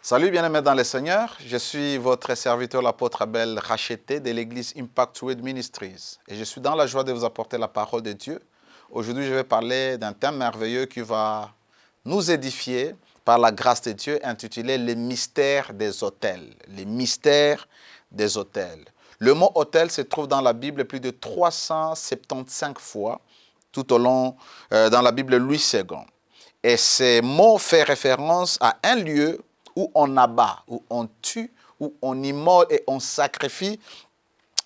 Salut bien-aimés dans le Seigneur, je suis votre serviteur l'apôtre Abel Racheté de l'église Impact Word Ministries et je suis dans la joie de vous apporter la parole de Dieu. Aujourd'hui, je vais parler d'un thème merveilleux qui va nous édifier par la grâce de Dieu, intitulé « Les mystères des autels ». Les mystères des autels. Le mot « autel » se trouve dans la Bible plus de 375 fois, tout au long dans la Bible Louis II. Et ce mot fait référence à un lieu où on abat, où on tue, où on immole et on sacrifie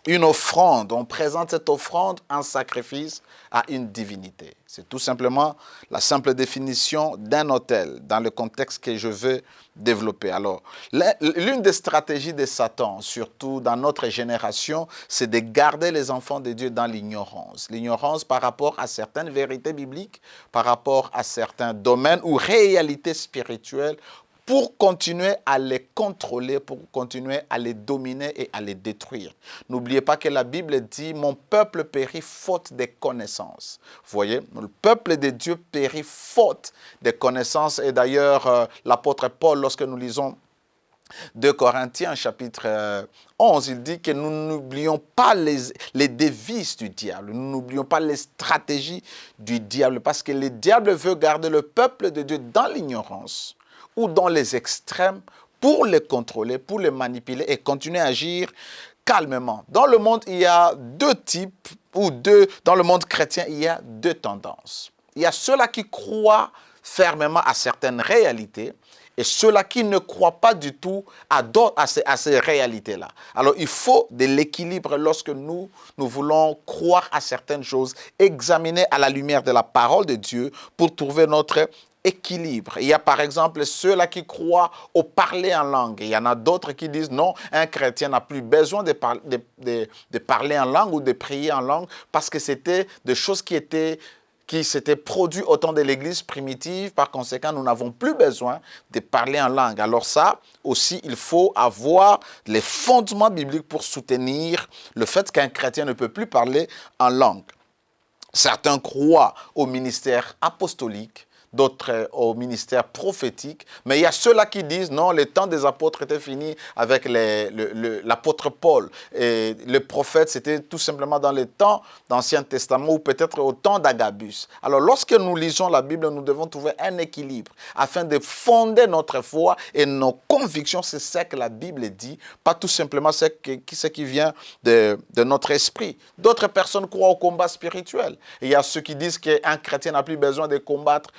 une offrande. On présente cette offrande en sacrifice à une divinité. C'est tout simplement la simple définition d'un autel dans le contexte que je veux développer. Alors, l'une des stratégies de Satan, surtout dans notre génération, c'est de garder les enfants de Dieu dans l'ignorance. L'ignorance par rapport à certaines vérités bibliques, par rapport à certains domaines ou réalités spirituelles, pour continuer à les contrôler, pour continuer à les dominer et à les détruire. N'oubliez pas que la Bible dit « Mon peuple périt faute de connaissances ». Vous voyez, le peuple de Dieu périt faute de connaissances. Et d'ailleurs, l'apôtre Paul, lorsque nous lisons 2 Corinthiens chapitre 11, il dit que nous n'oublions pas les dévices du diable, nous n'oublions pas les stratégies du diable, parce que le diable veut garder le peuple de Dieu dans l'ignorance ou dans les extrêmes pour les contrôler, pour les manipuler et continuer à agir calmement. Dans le monde, il y a deux types, dans le monde chrétien, il y a deux tendances. Il y a ceux-là qui croient fermement à certaines réalités et ceux-là qui ne croient pas du tout à ces réalités-là. Alors, il faut de l'équilibre lorsque nous voulons croire à certaines choses, examiner à la lumière de la parole de Dieu pour trouver notre équilibre. Il y a par exemple ceux-là qui croient au parler en langue. Il y en a d'autres qui disent non, un chrétien n'a plus besoin de parler en langue ou de prier en langue parce que c'était des choses qui s'étaient produites au temps de l'église primitive. Par conséquent, nous n'avons plus besoin de parler en langue. Alors ça aussi, il faut avoir les fondements bibliques pour soutenir le fait qu'un chrétien ne peut plus parler en langue. Certains croient au ministère apostolique, d'autres au ministère prophétique, mais il y a ceux-là qui disent non, le temps des apôtres était fini avec l'apôtre Paul. Et le prophète, c'était tout simplement dans le temps d'Ancien Testament ou peut-être au temps d'Agabus. Alors lorsque nous lisons la Bible, nous devons trouver un équilibre afin de fonder notre foi et nos convictions, c'est ce que la Bible dit, pas tout simplement ce qui vient de notre esprit. D'autres personnes croient au combat spirituel. Il y a ceux qui disent qu'un chrétien n'a plus besoin de combattre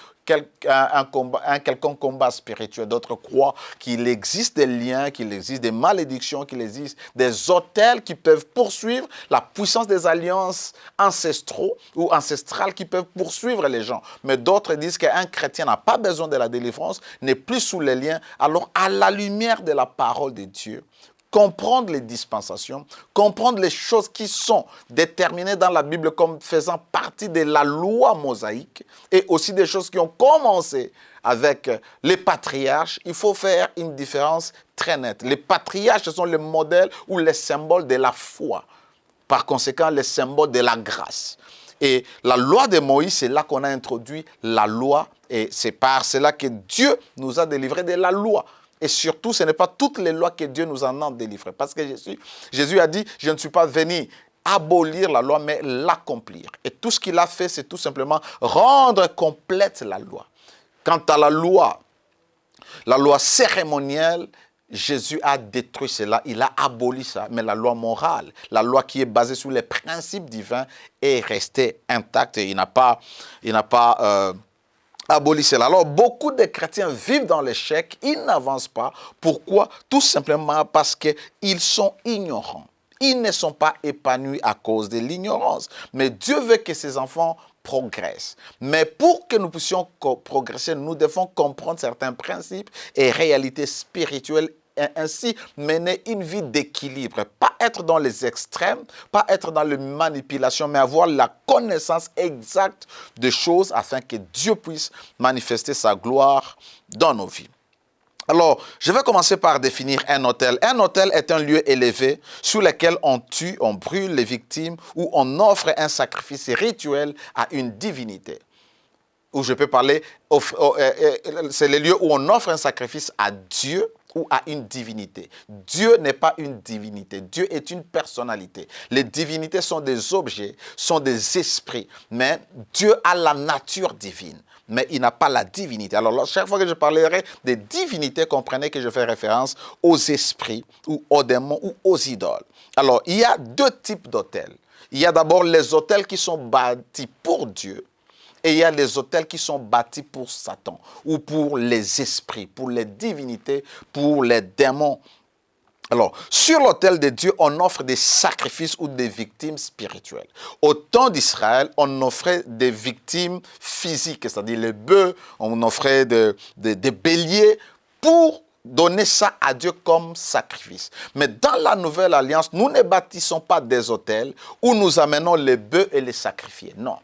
un quelconque combat spirituel. D'autres croient qu'il existe des liens, qu'il existe des malédictions, qu'il existe des autels qui peuvent poursuivre la puissance des alliances ancestraux ou ancestrales qui peuvent poursuivre les gens. Mais d'autres disent qu'un chrétien n'a pas besoin de la délivrance, n'est plus sous les liens. Alors, à la lumière de la parole de Dieu, comprendre les dispensations, comprendre les choses qui sont déterminées dans la Bible comme faisant partie de la loi mosaïque et aussi des choses qui ont commencé avec les patriarches, il faut faire une différence très nette. Les patriarches, ce sont les modèles ou les symboles de la foi. Par conséquent, les symboles de la grâce. Et la loi de Moïse, c'est là qu'on a introduit la loi et c'est par cela que Dieu nous a délivrés de la loi. Et surtout, ce n'est pas toutes les lois que Dieu nous en a délivrées. Parce que Jésus a dit, je ne suis pas venu abolir la loi, mais l'accomplir. Et tout ce qu'il a fait, c'est tout simplement rendre complète la loi. Quant à la loi cérémonielle, Jésus a détruit cela, il a aboli ça. Mais la loi morale, la loi qui est basée sur les principes divins, est restée intacte. Et il n'a pas aboli cela. Alors, beaucoup de chrétiens vivent dans l'échec, ils n'avancent pas. Pourquoi? Tout simplement parce qu'ils sont ignorants. Ils ne sont pas épanouis à cause de l'ignorance. Mais Dieu veut que ses enfants progressent. Mais pour que nous puissions progresser, nous devons comprendre certains principes et réalités spirituelles et ainsi mener une vie d'équilibre. Pas être dans les extrêmes, pas être dans la manipulation, mais avoir la connaissance exacte des choses afin que Dieu puisse manifester sa gloire dans nos vies. Alors, je vais commencer par définir un autel. Un autel est un lieu élevé sur lequel on tue, on brûle les victimes ou on offre un sacrifice rituel à une divinité. ou je peux parler, c'est les lieux où on offre un sacrifice à Dieu ou à une divinité. Dieu n'est pas une divinité, Dieu est une personnalité. Les divinités sont des objets, sont des esprits, mais Dieu a la nature divine, mais il n'a pas la divinité. Alors, chaque fois que je parlerai des divinités, comprenez que je fais référence aux esprits, ou aux démons, ou aux idoles. Alors, il y a deux types d'autels. Il y a d'abord les autels qui sont bâtis pour Dieu, et il y a les autels qui sont bâtis pour Satan, ou pour les esprits, pour les divinités, pour les démons. Alors, sur l'autel de Dieu, on offre des sacrifices ou des victimes spirituelles. Au temps d'Israël, on offrait des victimes physiques, c'est-à-dire les bœufs, on offrait des béliers pour donner ça à Dieu comme sacrifice. Mais dans la nouvelle alliance, nous ne bâtissons pas des autels où nous amenons les bœufs et les sacrifiés. Non.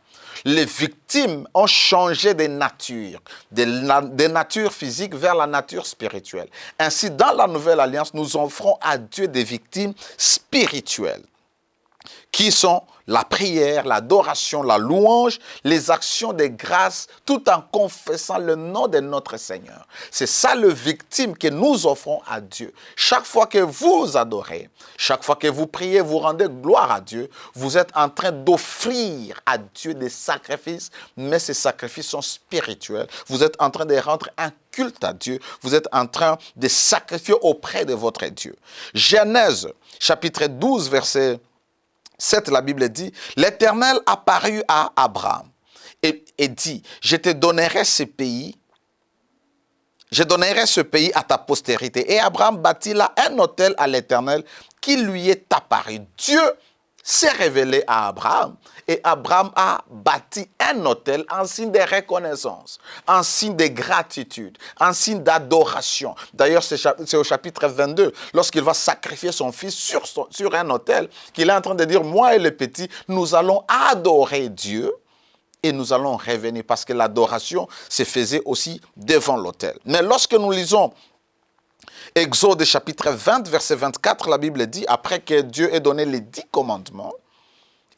Les victimes ont changé de nature, des natures physiques vers la nature spirituelle. Ainsi, dans la nouvelle alliance, nous offrons à Dieu des victimes spirituelles, qui sont la prière, l'adoration, la louange, les actions de grâce, tout en confessant le nom de notre Seigneur. C'est ça le victime que nous offrons à Dieu. Chaque fois que vous adorez, chaque fois que vous priez, vous rendez gloire à Dieu, vous êtes en train d'offrir à Dieu des sacrifices, mais ces sacrifices sont spirituels. Vous êtes en train de rendre un culte à Dieu, vous êtes en train de sacrifier auprès de votre Dieu. Genèse, chapitre 12, verset 7, la Bible dit, l'Éternel apparut à Abraham et dit, je te donnerai ce pays, je donnerai ce pays à ta postérité. Et Abraham bâtit là un autel à l'Éternel qui lui est apparu. Dieu s'est révélé à Abraham et Abraham a bâti un autel en signe de reconnaissance, en signe de gratitude, en signe d'adoration. D'ailleurs, c'est au chapitre 22, lorsqu'il va sacrifier son fils sur un autel, qu'il est en train de dire, moi et les petits, nous allons adorer Dieu et nous allons revenir parce que l'adoration se faisait aussi devant l'autel. Mais lorsque nous lisons Exode chapitre 20, verset 24, la Bible dit, après que Dieu ait donné les 10 commandements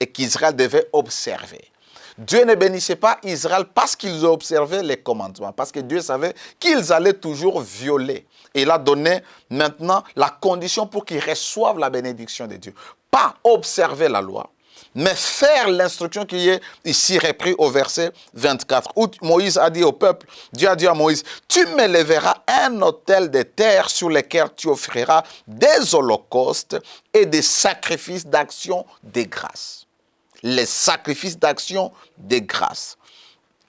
et qu'Israël devait observer. Dieu ne bénissait pas Israël parce qu'ils observaient les commandements, parce que Dieu savait qu'ils allaient toujours violer. Et il a donné maintenant la condition pour qu'ils reçoivent la bénédiction de Dieu. Pas observer la loi, mais faire l'instruction qui est ici reprise au verset 24, où Moïse a dit au peuple, Dieu a dit à Moïse, tu m'élèveras un autel de terre sur lequel tu offriras des holocaustes et des sacrifices d'action de grâce. Les sacrifices d'action de grâce.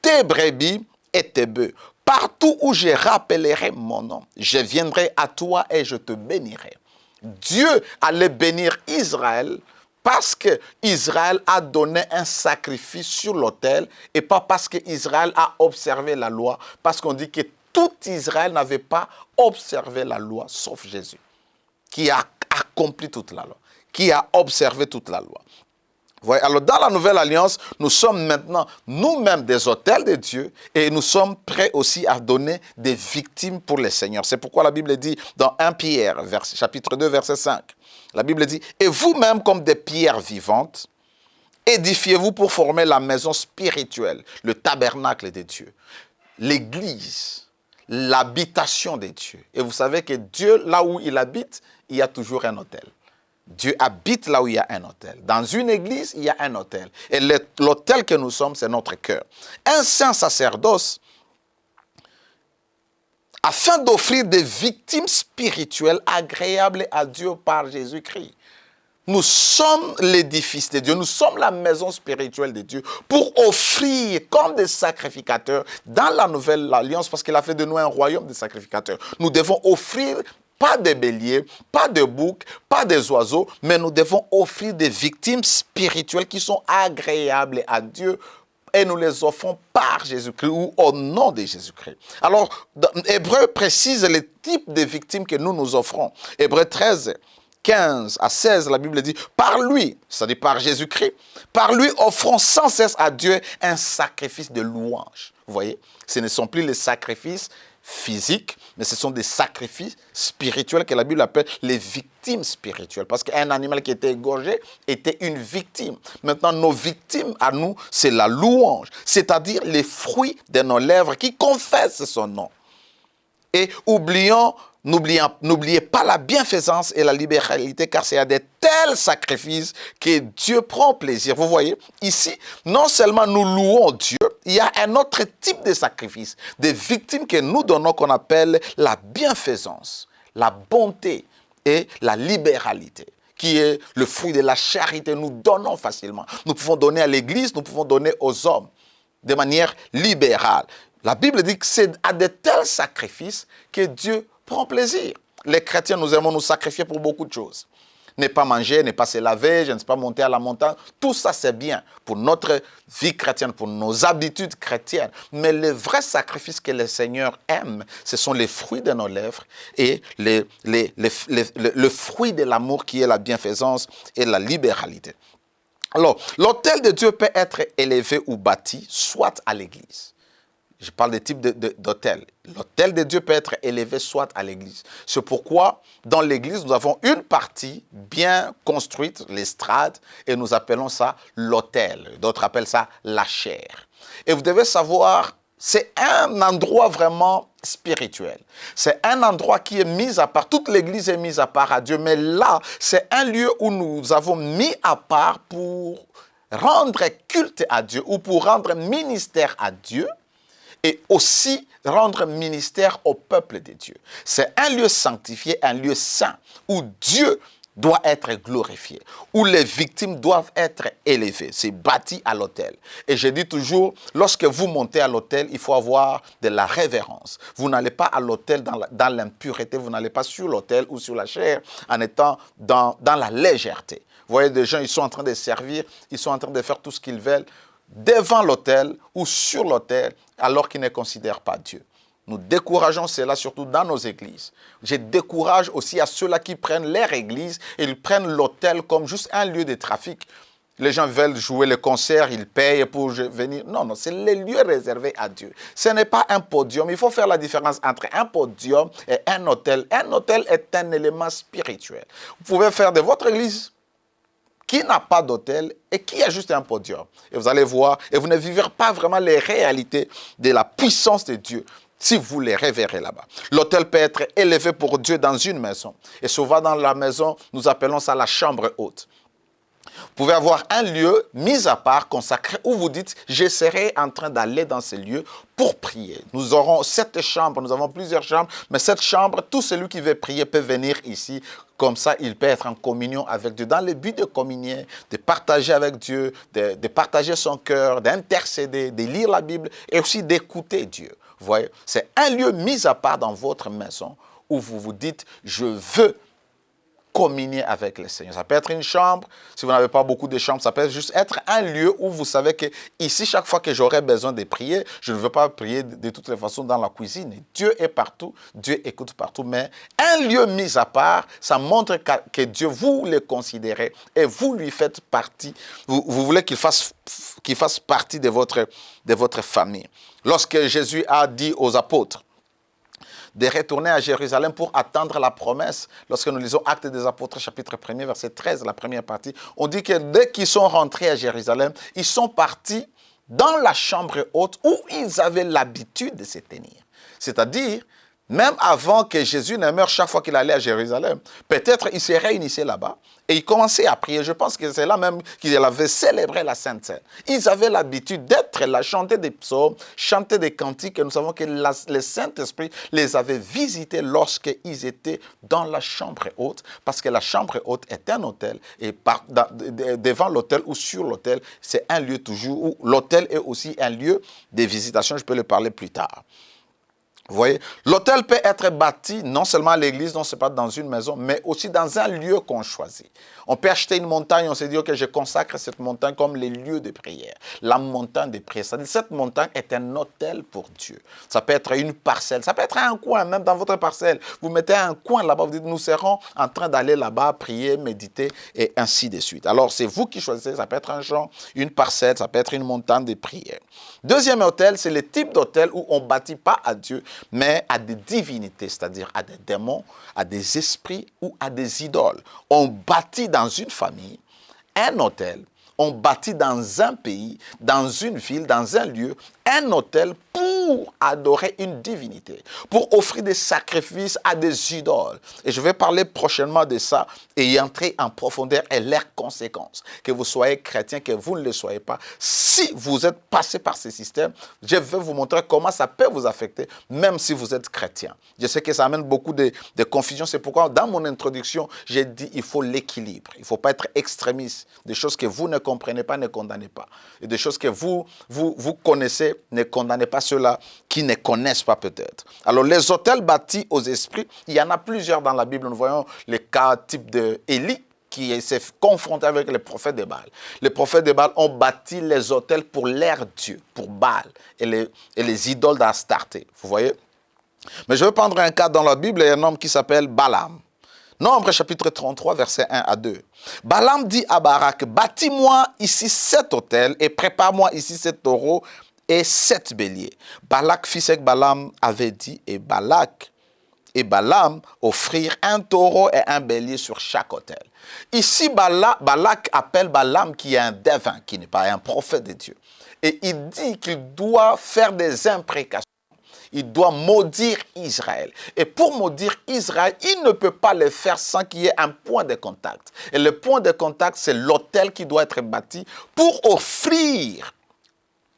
Tes brebis et tes bœufs, partout où je rappellerai mon nom, je viendrai à toi et je te bénirai. Dieu allait bénir Israël parce qu'Israël a donné un sacrifice sur l'autel et pas parce qu'Israël a observé la loi, parce qu'on dit que tout Israël n'avait pas observé la loi, sauf Jésus, qui a accompli toute la loi, qui a observé toute la loi. Voyez, alors dans la nouvelle alliance, nous sommes maintenant nous-mêmes des autels de Dieu et nous sommes prêts aussi à donner des victimes pour le Seigneur. C'est pourquoi la Bible dit dans 1 Pierre, chapitre 2, verset 5, la Bible dit, et vous-même comme des pierres vivantes, édifiez-vous pour former la maison spirituelle, le tabernacle de Dieu, l'église, l'habitation de Dieu. Et vous savez que Dieu, là où il habite, il y a toujours un autel. Dieu habite là où il y a un autel. Dans une église, il y a un autel. Et l'autel que nous sommes, c'est notre cœur. Un saint sacerdoce, afin d'offrir des victimes spirituelles agréables à Dieu par Jésus-Christ. Nous sommes l'édifice de Dieu, nous sommes la maison spirituelle de Dieu pour offrir comme des sacrificateurs dans la nouvelle alliance, parce qu'il a fait de nous un royaume de sacrificateurs. Nous devons offrir pas de béliers, pas de boucs, pas des oiseaux, mais nous devons offrir des victimes spirituelles qui sont agréables à Dieu et nous les offrons par Jésus-Christ ou au nom de Jésus-Christ. Alors, Hébreu précise les types de victimes que nous offrons. Hébreu 13, 15 à 16, la Bible dit, par lui, c'est-à-dire par Jésus-Christ, par lui offrons sans cesse à Dieu un sacrifice de louange. Vous voyez, ce ne sont plus les sacrifices physiques, mais ce sont des sacrifices spirituels que la Bible appelle les victimes spirituelles. Parce qu'un animal qui était égorgé était une victime. Maintenant, nos victimes à nous, c'est la louange, c'est-à-dire les fruits de nos lèvres qui confessent son nom. Et n'oubliez pas la bienfaisance et la libéralité, car c'est à de tels sacrifices que Dieu prend plaisir. Vous voyez, ici, non seulement nous louons Dieu, il y a un autre type de sacrifice, des victimes que nous donnons qu'on appelle la bienfaisance, la bonté et la libéralité, qui est le fruit de la charité. Nous donnons facilement. Nous pouvons donner à l'Église, nous pouvons donner aux hommes de manière libérale. La Bible dit que c'est à de tels sacrifices que Dieu prend plaisir. Les chrétiens, nous aimons nous sacrifier pour beaucoup de choses. Ne pas manger, ne pas se laver, je ne sais pas monter à la montagne. Tout ça, c'est bien pour notre vie chrétienne, pour nos habitudes chrétiennes. Mais le vrai sacrifice que le Seigneur aime, ce sont les fruits de nos lèvres et le fruit de l'amour qui est la bienfaisance et la libéralité. Alors, l'autel de Dieu peut être élevé ou bâti, soit à l'église. Je parle des types d'autels. L'autel de Dieu peut être élevé soit à l'église. C'est pourquoi, dans l'église, nous avons une partie bien construite, l'estrade, et nous appelons ça l'autel. D'autres appellent ça la chair. Et vous devez savoir, c'est un endroit vraiment spirituel. C'est un endroit qui est mis à part. Toute l'église est mise à part à Dieu. Mais là, c'est un lieu où nous avons mis à part pour rendre culte à Dieu ou pour rendre ministère à Dieu. Et aussi rendre ministère au peuple de Dieu. C'est un lieu sanctifié, un lieu saint, où Dieu doit être glorifié, où les victimes doivent être élevées. C'est bâti à l'autel. Et je dis toujours, lorsque vous montez à l'autel, il faut avoir de la révérence. Vous n'allez pas à l'autel dans l'impureté, vous n'allez pas sur l'autel ou sur la chair en étant dans la légèreté. Vous voyez des gens, ils sont en train de servir, ils sont en train de faire tout ce qu'ils veulent, devant l'autel ou sur l'autel, alors qu'ils ne considèrent pas Dieu. Nous décourageons cela surtout dans nos églises. Je décourage aussi à ceux-là qui prennent leur église et ils prennent l'autel comme juste un lieu de trafic. Les gens veulent jouer le concert, ils payent pour venir. Non, c'est le lieu réservé à Dieu. Ce n'est pas un podium. Il faut faire la différence entre un podium et un autel. Un autel est un élément spirituel. Vous pouvez faire de votre église qui n'a pas d'autel et qui a juste un podium. Et vous allez voir, et vous ne vivrez pas vraiment les réalités de la puissance de Dieu si vous les révérez là-bas. L'autel peut être élevé pour Dieu dans une maison. Et souvent dans la maison, nous appelons ça la chambre haute. Vous pouvez avoir un lieu mis à part, consacré, où vous dites, je serai en train d'aller dans ce lieu pour prier. Nous aurons cette chambre, nous avons plusieurs chambres, mais cette chambre, tout celui qui veut prier peut venir ici. Comme ça, il peut être en communion avec Dieu, dans le but de communier, de partager avec Dieu, de partager son cœur, d'intercéder, de lire la Bible et aussi d'écouter Dieu. Vous voyez, c'est un lieu mis à part dans votre maison où vous vous dites, je veux communier avec le Seigneur. Ça peut être une chambre, si vous n'avez pas beaucoup de chambres, ça peut juste être un lieu où vous savez que ici, chaque fois que j'aurai besoin de prier, je ne veux pas prier de toutes les façons dans la cuisine. Dieu est partout, Dieu écoute partout, mais un lieu mis à part, ça montre que Dieu, vous le considérez et vous lui faites partie. Vous voulez qu'il fasse partie de votre famille. Lorsque Jésus a dit aux apôtres de retourner à Jérusalem pour attendre la promesse. Lorsque nous lisons Actes des Apôtres, chapitre 1er, verset 13, la première partie, on dit que dès qu'ils sont rentrés à Jérusalem, ils sont partis dans la chambre haute où ils avaient l'habitude de se tenir. C'est-à-dire, même avant que Jésus ne meure, chaque fois qu'il allait à Jérusalem, peut-être il se réunissait là-bas et il commençait à prier. Je pense que c'est là même qu'il avait célébré la Sainte Seine. Ils avaient l'habitude d'être là, chanter des psaumes, chanter des cantiques. Et nous savons que le Saint-Esprit les avait visités lorsqu'ils étaient dans la chambre haute, parce que la chambre haute est un autel et devant l'autel ou sur l'autel, c'est un lieu toujours où l'autel est aussi un lieu de visitation. Je peux le parler plus tard. Vous voyez, l'autel peut être bâti non seulement à l'église, non, c'est pas dans une maison, mais aussi dans un lieu qu'on choisit. On peut acheter une montagne, on se dit, ok, je consacre cette montagne comme les lieux de prière. La montagne de prière, c'est-à-dire cette montagne est un autel pour Dieu. Ça peut être une parcelle, ça peut être un coin, même dans votre parcelle. Vous mettez un coin là-bas, vous dites, nous serons en train d'aller là-bas, prier, méditer, et ainsi de suite. Alors, c'est vous qui choisissez, ça peut être un champ, une parcelle, ça peut être une montagne de prière. Deuxième autel, c'est le type d'autel où on ne bâtit pas à Dieu, mais à des divinités, c'est-à-dire à des démons, à des esprits ou à des idoles. On bâtit dans une famille un autel, on bâtit dans un pays, dans une ville, dans un lieu, un autel pour adorer une divinité, pour offrir des sacrifices à des idoles. Et je vais parler prochainement de ça et y entrer en profondeur et leurs conséquences. Que vous soyez chrétien, que vous ne le soyez pas, si vous êtes passé par ce système, je vais vous montrer comment ça peut vous affecter, même si vous êtes chrétien. Je sais que ça amène beaucoup de confusion, c'est pourquoi dans mon introduction, j'ai dit il faut l'équilibre. Il ne faut pas être extrémiste. Des choses que vous ne comprenez pas, ne condamnez pas. Et des choses que vous connaissez, ne condamnez pas ceux-là qui ne connaissent pas peut-être. Alors les autels bâtis aux esprits, il y en a plusieurs dans la Bible. Nous voyons les cas type d'Élie qui s'est confronté avec les prophètes de Baal. Les prophètes de Baal ont bâti les autels pour leur Dieu, pour Baal et les idoles d'Astarté. Vous voyez? Mais je vais prendre un cas dans la Bible, il y a un homme qui s'appelle Balaam. Nombre chapitre 33, versets 1 à 2. Balaam dit à Barak, bâtis-moi ici 7 autels et prépare-moi ici 7 taureaux et 7 béliers. Balak, fils que Balaam avait dit, et Balaam offrirent un taureau et un bélier sur chaque autel. Ici, Balak appelle Balaam qui est un devin, qui n'est pas un prophète de Dieu. Et il dit qu'il doit faire des imprécations. Il doit maudire Israël. Et pour maudire Israël, il ne peut pas le faire sans qu'il y ait un point de contact. Et le point de contact, c'est l'autel qui doit être bâti pour offrir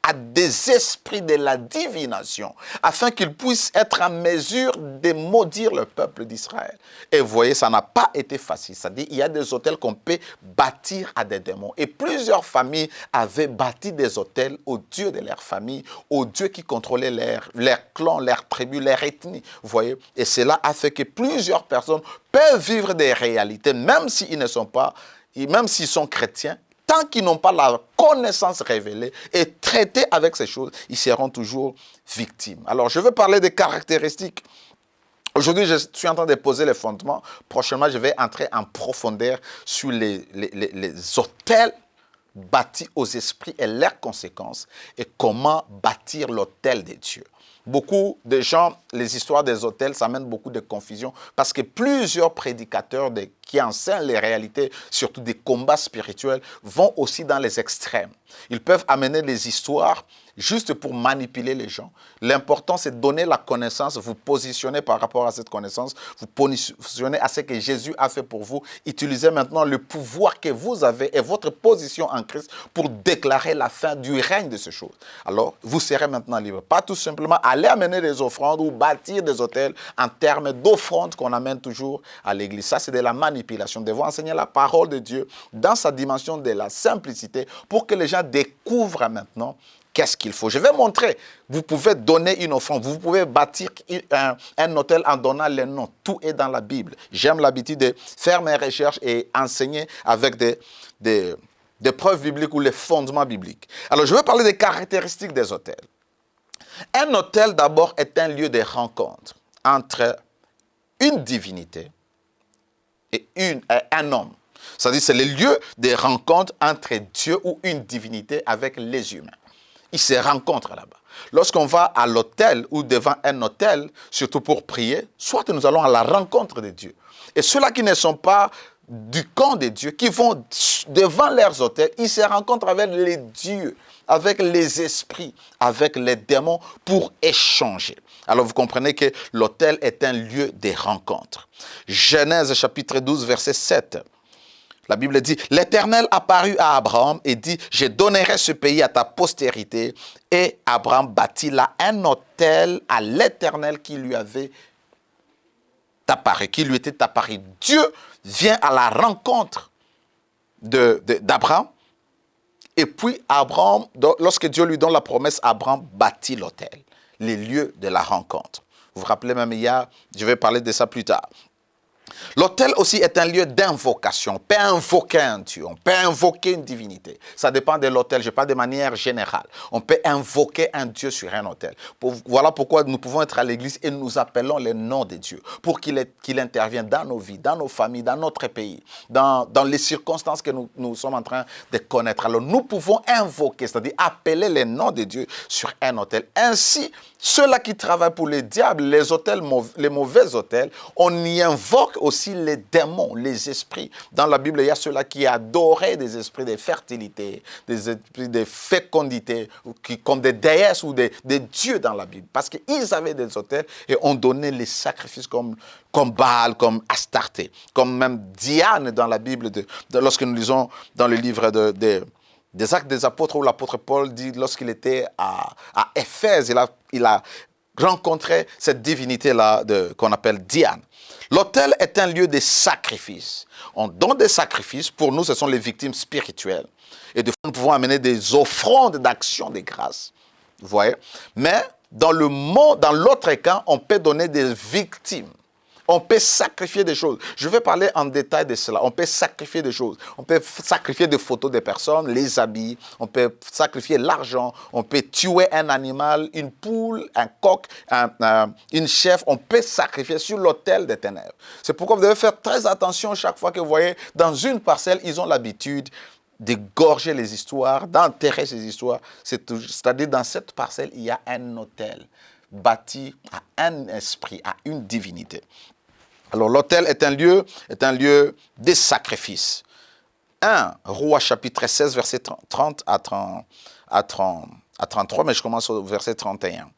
à des esprits de la divination, afin qu'ils puissent être en mesure de maudire le peuple d'Israël. Et vous voyez, ça n'a pas été facile. C'est-à-dire, il y a des autels qu'on peut bâtir à des démons. Et plusieurs familles avaient bâti des autels aux dieux de leur famille, aux dieux qui contrôlaient leur clan, leur tribu, leur ethnie. Vous voyez, et cela a fait que plusieurs personnes peuvent vivre des réalités, même s'ils ne sont pas, même s'ils sont chrétiens. Tant qu'ils n'ont pas la connaissance révélée et traiter avec ces choses, ils seront toujours victimes. Alors, je veux parler des caractéristiques. Aujourd'hui, je suis en train de poser les fondements. Prochainement, je vais entrer en profondeur sur les autels bâtis aux esprits et leurs conséquences et comment bâtir l'autel de Dieu. Beaucoup de gens, les histoires des autels, ça amène beaucoup de confusion parce que plusieurs prédicateurs qui enseignent les réalités, surtout des combats spirituels, vont aussi dans les extrêmes. Ils peuvent amener des histoires juste pour manipuler les gens. L'important, c'est de donner la connaissance, vous positionner par rapport à cette connaissance, vous positionner à ce que Jésus a fait pour vous. Utilisez maintenant le pouvoir que vous avez et votre position en Christ pour déclarer la fin du règne de ces choses. Alors, vous serez maintenant libre. Pas tout simplement aller amener des offrandes ou bâtir des autels en termes d'offrandes qu'on amène toujours à l'église. Ça, c'est de la manipulation. Nous devons enseigner la parole de Dieu dans sa dimension de la simplicité pour que les gens découvrent maintenant qu'est-ce qu'il faut. Je vais montrer. Vous pouvez donner une offrande. Vous pouvez bâtir un autel en donnant les noms. Tout est dans la Bible. J'aime l'habitude de faire mes recherches et enseigner avec des preuves bibliques ou les fondements bibliques. Alors, je vais parler des caractéristiques des autels. Un autel, d'abord, est un lieu de rencontre entre une divinité et un homme. C'est-à-dire, c'est le lieu de rencontre entre Dieu ou une divinité avec les humains. Ils se rencontrent là-bas. Lorsqu'on va à l'autel ou devant un autel, surtout pour prier, soit nous allons à la rencontre de Dieu. Et ceux-là qui ne sont pas du camp de Dieu, qui vont devant leurs autels, ils se rencontrent avec les dieux, avec les esprits, avec les démons pour échanger. Alors vous comprenez que l'autel est un lieu de rencontre. Genèse chapitre 12, verset 7. La Bible dit, l'Éternel apparut à Abraham et dit, je donnerai ce pays à ta postérité. Et Abraham bâtit là un autel à l'Éternel qui lui avait apparu, qui lui était apparu. Dieu vient à la rencontre d'Abraham. Et puis Abraham, lorsque Dieu lui donne la promesse, Abraham bâtit l'autel, les lieux de la rencontre. Vous vous rappelez même hier, je vais parler de ça plus tard. L'autel aussi est un lieu d'invocation. On peut invoquer un Dieu, on peut invoquer une divinité. Ça dépend de l'autel, je parle de manière générale. On peut invoquer un Dieu sur un autel. Voilà pourquoi nous pouvons être à l'église et nous appelons le nom de Dieu pour qu'il intervienne dans nos vies, dans nos familles, dans notre pays, dans les circonstances que nous sommes en train de connaître. Alors nous pouvons invoquer, c'est-à-dire appeler le nom de Dieu sur un autel. Ainsi, ceux-là qui travaillent pour les diables, les mauvais autels, on y invoque aussi les démons, les esprits. Dans la Bible, il y a ceux-là qui adoraient des esprits de fertilité, des esprits de fécondité, comme des déesses ou des dieux dans la Bible. Parce qu'ils avaient des autels et on donnait les sacrifices comme Baal, comme Astarté, comme même Diane dans la Bible. Lorsque nous lisons dans le livre des Actes des Apôtres, où l'apôtre Paul dit, lorsqu'il était à Éphèse, il a rencontré cette divinité-là qu'on appelle Diane. L'autel est un lieu de sacrifice. On donne des sacrifices. Pour nous, ce sont les victimes spirituelles. Et des fois, nous pouvons amener des offrandes d'action de grâce. Vous voyez? Mais dans l'autre cas, on peut donner des victimes. On peut sacrifier des choses. Je vais parler en détail de cela. On peut sacrifier des choses. On peut sacrifier des photos des personnes, les habits. On peut sacrifier l'argent. On peut tuer un animal, une poule, un coq, une chèvre. On peut sacrifier sur l'autel des ténèbres. C'est pourquoi vous devez faire très attention chaque fois que vous voyez dans une parcelle, ils ont l'habitude d'égorger les histoires, d'enterrer ces histoires. C'est-à-dire dans cette parcelle, il y a un autel bâti à un esprit, à une divinité. Alors l'autel est un lieu des sacrifices. 1 Rois chapitre 16, verset 30 à 33, mais je commence au verset 31.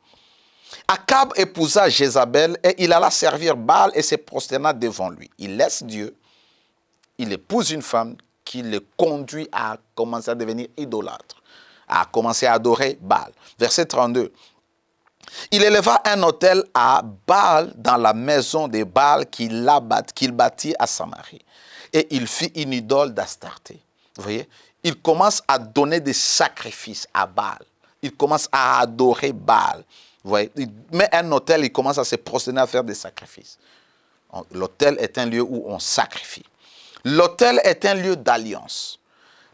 Akab épousa Jézabel et il alla servir Baal et se prosterna devant lui. Il laisse Dieu, il épouse une femme qui le conduit à commencer à devenir idolâtre, à commencer à adorer Baal. Verset 32. Il éleva un autel à Baal dans la maison de Baal qu'il bâtit à Samarie. Et il fit une idole d'Astarté. Vous voyez? Il commence à donner des sacrifices à Baal. Il commence à adorer Baal. Vous voyez? Il met un autel, il commence à se prosterner à faire des sacrifices. L'autel est un lieu où on sacrifie. L'autel est un lieu d'alliance.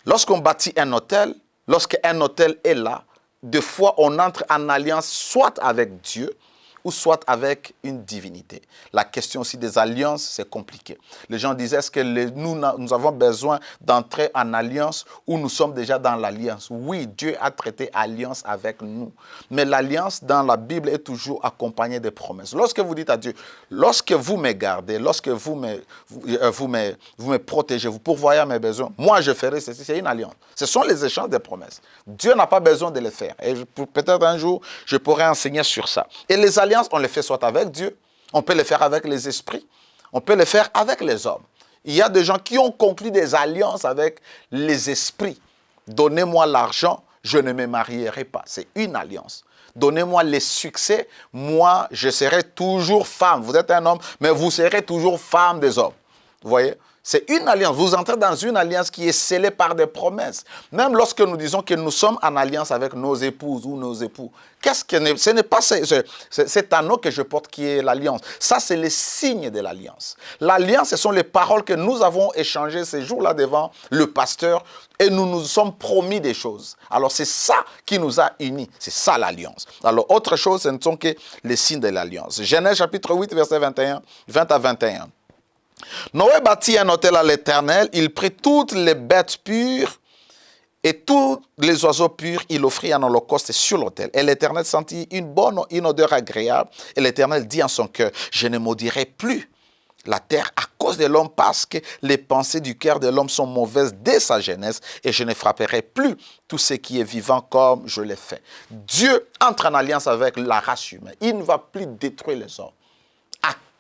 Lorsqu'on bâtit un autel, lorsqu'un autel est là, des fois, on entre en alliance soit avec Dieu ou soit avec une divinité. La question aussi des alliances, c'est compliqué. Les gens disaient, est-ce que nous avons besoin d'entrer en alliance ou nous sommes déjà dans l'alliance? Oui, Dieu a traité alliance avec nous. Mais l'alliance dans la Bible est toujours accompagnée des promesses. Lorsque vous dites à Dieu, lorsque vous me gardez, lorsque vous me protégez, vous pourvoyez à mes besoins, moi je ferai ceci, c'est une alliance. Ce sont les échanges des promesses. Dieu n'a pas besoin de les faire. Et peut-être un jour, je pourrai enseigner sur ça. Et les alliances, on les fait soit avec Dieu, on peut les faire avec les esprits, on peut les faire avec les hommes. Il y a des gens qui ont conclu des alliances avec les esprits. Donnez-moi l'argent, je ne me marierai pas. C'est une alliance. Donnez-moi les succès, moi je serai toujours femme. Vous êtes un homme, mais vous serez toujours femme des hommes. Vous voyez? C'est une alliance. Vous entrez dans une alliance qui est scellée par des promesses. Même lorsque nous disons que nous sommes en alliance avec nos épouses ou nos époux, ce n'est pas cet anneau que je porte qui est l'alliance. Ça, c'est le signe de l'alliance. L'alliance, ce sont les paroles que nous avons échangées ces jours-là devant le pasteur et nous nous sommes promis des choses. Alors, c'est ça qui nous a unis. C'est ça l'alliance. Alors, autre chose, ce ne sont que les signes de l'alliance. Genèse chapitre 8, verset 20 à 21. Noé bâtit un autel à l'Éternel, il prit toutes les bêtes pures et tous les oiseaux purs, il offrit un holocauste sur l'autel. Et l'Éternel sentit une odeur agréable, et l'Éternel dit en son cœur, je ne maudirai plus la terre à cause de l'homme, parce que les pensées du cœur de l'homme sont mauvaises dès sa jeunesse, et je ne frapperai plus tout ce qui est vivant comme je l'ai fait. Dieu entre en alliance avec la race humaine, il ne va plus détruire les hommes.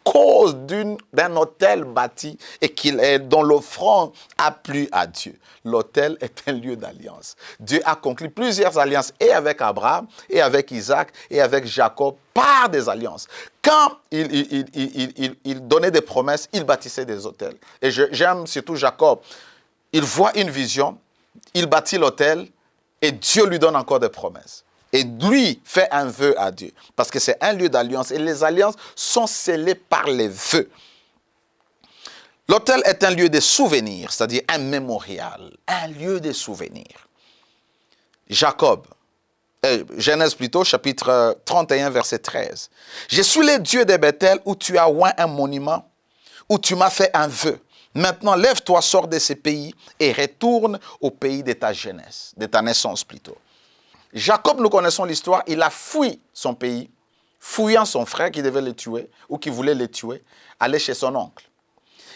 Cause d'un autel bâti et dont l'offrande a plu à Dieu. L'autel est un lieu d'alliance. Dieu a conclu plusieurs alliances et avec Abraham, et avec Isaac, et avec Jacob, par des alliances. Quand il donnait des promesses, il bâtissait des autels. Et j'aime surtout Jacob. Il voit une vision, il bâtit l'autel, et Dieu lui donne encore des promesses. Et lui fait un vœu à Dieu. Parce que c'est un lieu d'alliance. Et les alliances sont scellées par les vœux. L'autel est un lieu de souvenir, c'est-à-dire un mémorial, un lieu de souvenir. Genèse plutôt, chapitre 31, verset 13. Je suis le Dieu de Bethel où tu as oint un monument, où tu m'as fait un vœu. Maintenant, lève-toi, sors de ce pays et retourne au pays de ta jeunesse, de ta naissance plutôt. Jacob, nous connaissons l'histoire, il a fui son pays, fuyant son frère qui devait le tuer ou qui voulait le tuer, aller chez son oncle.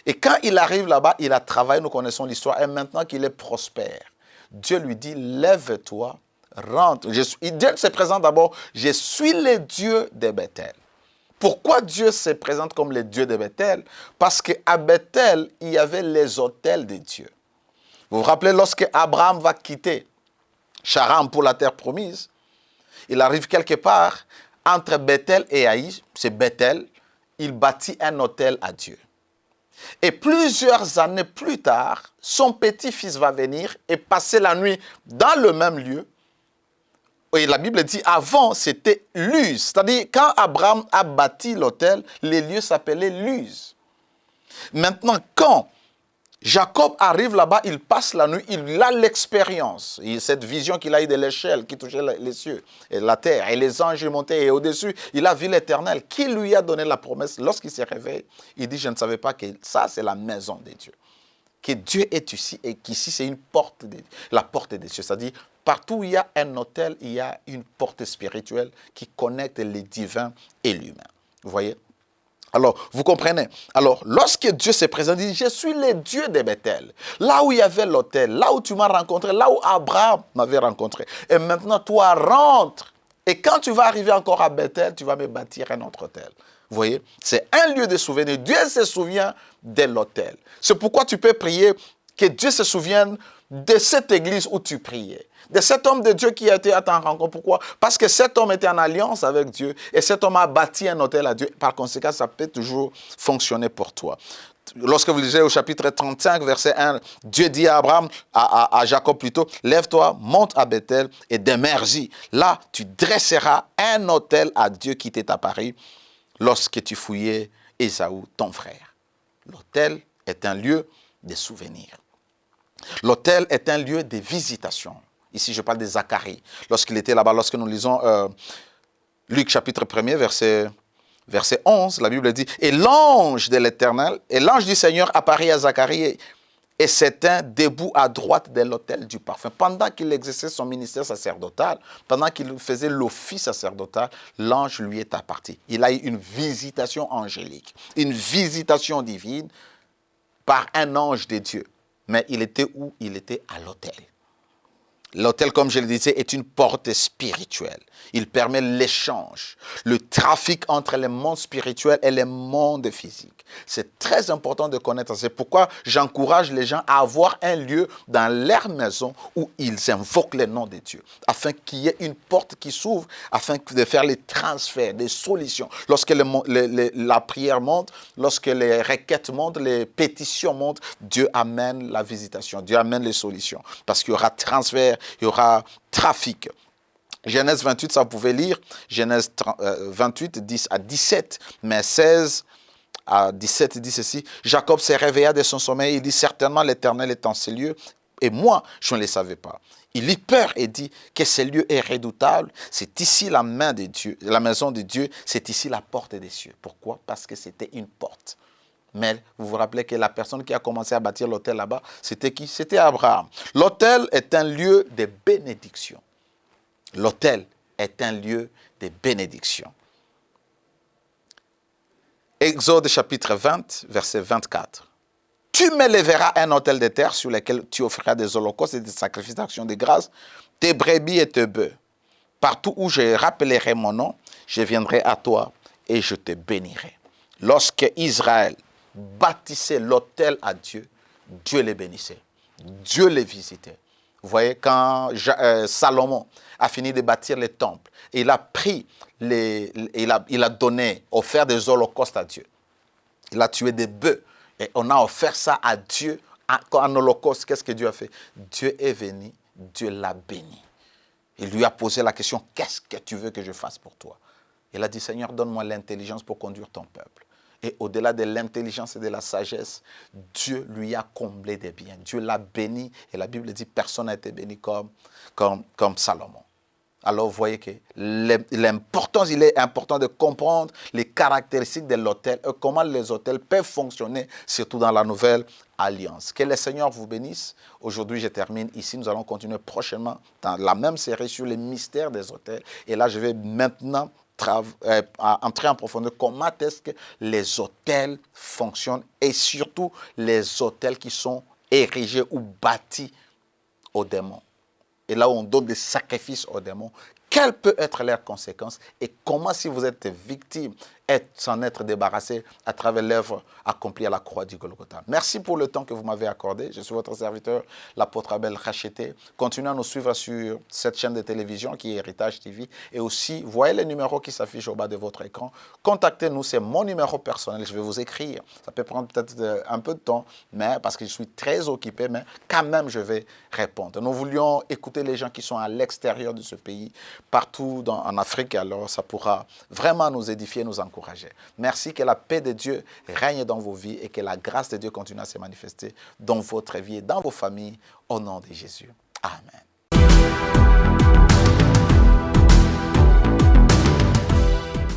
Et quand il arrive là-bas, il a travaillé, nous connaissons l'histoire, et maintenant qu'il est prospère, Dieu lui dit, lève-toi, rentre. Dieu se présente d'abord, je suis le Dieu de Bethel. Pourquoi Dieu se présente comme le Dieu de Bethel? Parce qu'à Bethel, il y avait les autels de Dieu. Vous vous rappelez, lorsque Abraham va quitter Charan pour la terre promise, il arrive quelque part entre Bethel et Haï, c'est Bethel, il bâtit un autel à Dieu. Et plusieurs années plus tard, son petit-fils va venir et passer la nuit dans le même lieu. Et la Bible dit, avant, c'était Luz. C'est-à-dire, quand Abraham a bâti l'autel, les lieux s'appelaient Luz. Maintenant, quand Jacob arrive là-bas, il passe la nuit, il a l'expérience. Cette vision qu'il a eue de l'échelle qui touchait les cieux et la terre, et les anges montaient, et au-dessus, il a vu l'Éternel qui lui a donné la promesse. Lorsqu'il se réveille, il dit, je ne savais pas que ça, c'est la maison de Dieu. Que Dieu est ici et qu'ici, c'est une porte, la porte des cieux. C'est-à-dire, partout où il y a un autel, il y a une porte spirituelle qui connecte le divin et l'humain. Vous voyez? Alors, vous comprenez? Alors, lorsque Dieu se présente, il dit, je suis le Dieu de Bethel. Là où il y avait l'autel, là où tu m'as rencontré, là où Abraham m'avait rencontré. Et maintenant, toi, rentre. Et quand tu vas arriver encore à Bethel, tu vas me bâtir un autre autel. Vous voyez? C'est un lieu de souvenir. Dieu se souvient de l'autel. C'est pourquoi tu peux prier que Dieu se souvienne de cette église où tu priais. De cet homme de Dieu qui a été à ta rencontre. Pourquoi? Parce que cet homme était en alliance avec Dieu et cet homme a bâti un autel à Dieu. Par conséquent, ça peut toujours fonctionner pour toi. Lorsque vous lisez au chapitre 35, verset 1, Dieu dit à Abraham, à Jacob plutôt, lève-toi, monte à Bethel et demeure-y. Là, tu dresseras un autel à Dieu qui t'est apparu lorsque tu fouillais Ésaü, ton frère. L'autel est un lieu de souvenir. L'autel est un lieu de visitation. Ici, je parle de Zacharie. Lorsqu'il était là-bas, lorsque nous lisons Luc chapitre 1er, verset 11, la Bible dit, « Et l'ange de l'Éternel, et l'ange du Seigneur apparut à Zacharie et s'éteint debout à droite de l'autel du parfum. » Pendant qu'il exerçait son ministère sacerdotal, pendant qu'il faisait l'office sacerdotal, l'ange lui est apparti. Il a eu une visitation angélique, une visitation divine par un ange de Dieu. Mais il était où? Il était à l'autel. L'autel, comme je le disais, est une porte spirituelle. Il permet l'échange, le trafic entre les mondes spirituels et les mondes physiques. C'est très important de connaître. C'est pourquoi j'encourage les gens à avoir un lieu dans leur maison où ils invoquent le nom de Dieu, afin qu'il y ait une porte qui s'ouvre, afin de faire les transferts, des solutions. Lorsque la prière monte, lorsque les requêtes montent, les pétitions montent, Dieu amène la visitation, Dieu amène les solutions. Parce qu'il y aura transfert, il y aura trafic. Genèse 28, ça vous pouvez lire. Genèse 28, 10 à 17, mais 16 à 17, il dit ceci. Jacob se réveilla de son sommeil. Il dit, certainement l'Éternel est en ces lieux. Et moi, je ne le savais pas. Il eut peur et dit que ce lieu est redoutable. C'est ici la main de Dieu, la maison de Dieu. C'est ici la porte des cieux. Pourquoi? Parce que c'était une porte. Mais vous vous rappelez que la personne qui a commencé à bâtir l'autel là-bas, c'était qui? C'était Abraham. L'autel est un lieu de bénédiction. L'autel est un lieu de bénédiction. Exode chapitre 20, verset 24. Tu m'élèveras un autel de terre sur lequel tu offriras des holocaustes et des sacrifices d'action de grâce, tes brebis et tes bœufs. Partout où je rappellerai mon nom, je viendrai à toi et je te bénirai. Lorsque Israël bâtissait l'autel à Dieu, Dieu les bénissait. Dieu les visitait. Vous voyez, quand Salomon a fini de bâtir les temples, il a pris, il a donné, offert des holocaustes à Dieu. Il a tué des bœufs et on a offert ça à Dieu en holocauste. Qu'est-ce que Dieu a fait? Dieu est venu, Dieu l'a béni. Il lui a posé la question, qu'est-ce que tu veux que je fasse pour toi? Il a dit, Seigneur, donne-moi l'intelligence pour conduire ton peuple. Et au-delà de l'intelligence et de la sagesse, Dieu lui a comblé des biens. Dieu l'a béni. Et la Bible dit, personne n'a été béni comme Salomon. Alors, vous voyez que l'importance, il est important de comprendre les caractéristiques de l'autel et comment les autels peuvent fonctionner, surtout dans la nouvelle alliance. Que le Seigneur vous bénisse. Aujourd'hui, je termine ici. Nous allons continuer prochainement dans la même série sur les mystères des autels. Et là, je vais maintenant entrer en profondeur comment est-ce que les autels fonctionnent et surtout les autels qui sont érigés ou bâtis aux démons. Et là où on donne des sacrifices aux démons, quelles peuvent être leurs conséquences et comment, si vous êtes victime, s'en être débarrassé à travers l'œuvre accomplie à la croix du Golgotha. Merci pour le temps que vous m'avez accordé. Je suis votre serviteur, l'apôtre Abel Racheté. Continuez à nous suivre sur cette chaîne de télévision qui est Héritage TV. Et aussi, voyez les numéros qui s'affichent au bas de votre écran. Contactez-nous, c'est mon numéro personnel. Je vais vous écrire. Ça peut prendre peut-être un peu de temps, mais parce que je suis très occupé, mais quand même, je vais répondre. Nous voulions écouter les gens qui sont à l'extérieur de ce pays, partout en Afrique. Alors, ça pourra vraiment nous édifier, nous encourager. Merci, que la paix de Dieu règne dans vos vies et que la grâce de Dieu continue à se manifester dans votre vie et dans vos familles, au nom de Jésus. Amen.